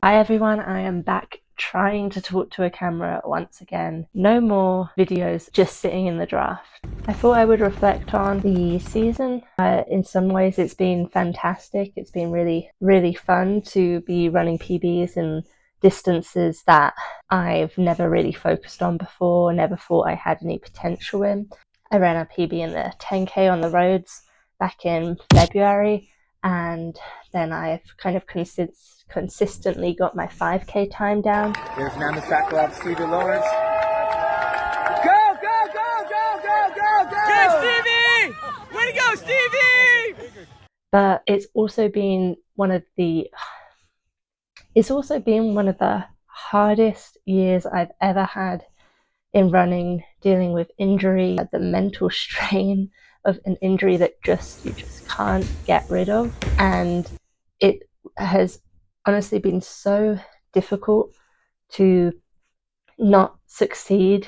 Hi everyone, I am back trying to talk to a camera once again. No more videos just sitting in the draft. I thought I would reflect on the season. In some ways it's been fantastic. It's been really fun to be running PBs in distances that I've never really focused on before, never thought I had any potential in. I ran a PB in the 10K on the roads back in February, and then I've kind of consistently got my 5K time down. Here's now the track lab, Stevie Lawrence. Go, go, go, go, go, go, go! Go, Stevie! Way to go, Stevie! But it's also been one of the hardest years I've ever had in running, dealing with injury, the mental strain of an injury that you just can't get rid of. And it has honestly been so difficult to not succeed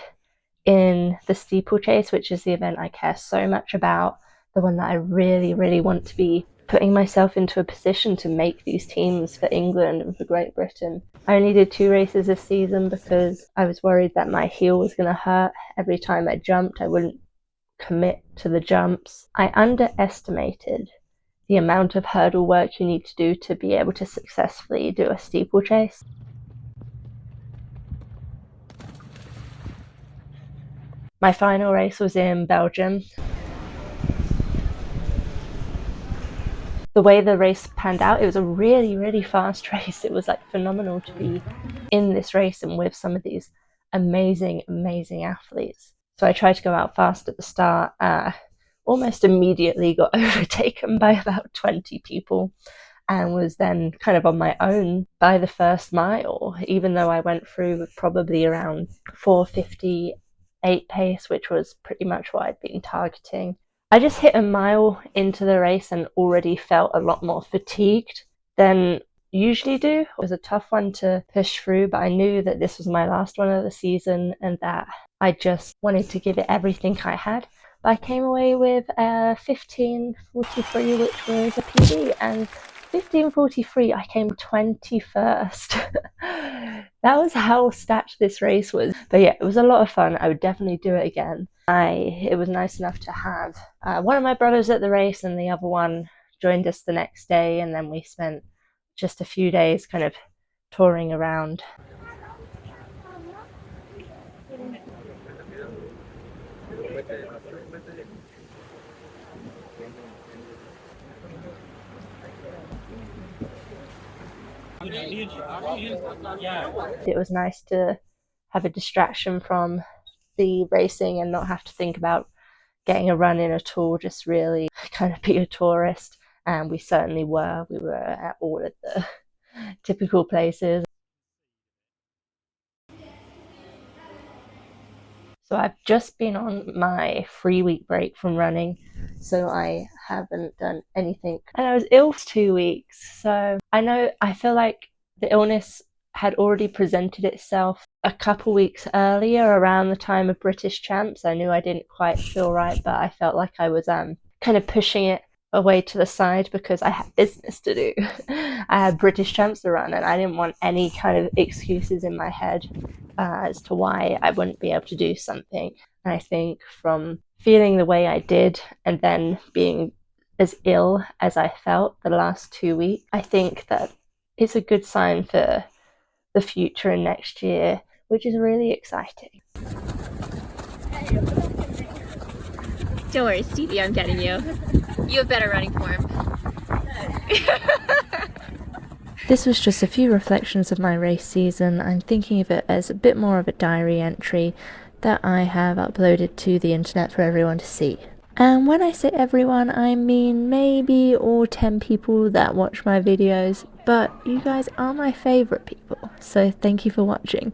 in the steeplechase, which is the event I care so much about, the one that I really want to be putting myself into a position to make these teams for England and for Great Britain. I only did 2 races this season because I was worried that my heel was going to hurt every time I jumped. I wouldn't commit to the jumps. I underestimated the amount of hurdle work you need to do to be able to successfully do a steeplechase. My final race was in Belgium. The way the race panned out, it was a really fast race. It was like phenomenal to be in this race and with some of these amazing athletes. So I tried to go out fast at the start, almost immediately got overtaken by about 20 people and was then kind of on my own by the first mile, even though I went through with probably around 4:58 pace, which was pretty much what I'd been targeting. I just hit a mile into the race and already felt a lot more fatigued than usually do. It was a tough one to push through, but I knew that this was my last one of the season and that I just wanted to give it everything I had. But I came away with a 15:43, which was a PB, and 15:43 I came 21st. That was how stacked this race was. But yeah, it was a lot of fun. I would definitely do it again. It was nice enough to have one of my brothers at the race and the other one joined us the next day, and then we spent just a few days kind of touring around. It was nice to have a distraction from the racing and not have to think about getting a run in at all, just really kind of be a tourist. And we certainly were. We were at all of the typical places. So I've just been on my 3-week break from running, so I haven't done anything. And I was ill for 2 weeks, so I feel like the illness had already presented itself a couple weeks earlier around the time of British Champs. I knew I didn't quite feel right, but I felt like I was kind of pushing it away to the side because I had business to do. I had British Champs to run and I didn't want any kind of excuses in my head as to why I wouldn't be able to do something. And I think from feeling the way I did and then being as ill as I felt the last 2 weeks, I think that it's a good sign for the future and next year, which is really exciting. Don't worry, Stevie, I'm getting you. You have better running form. This was just a few reflections of my race season. I'm thinking of it as a bit more of a diary entry that I have uploaded to the internet for everyone to see. And when I say everyone, I mean maybe all 10 people that watch my videos, but you guys are my favourite people, so thank you for watching.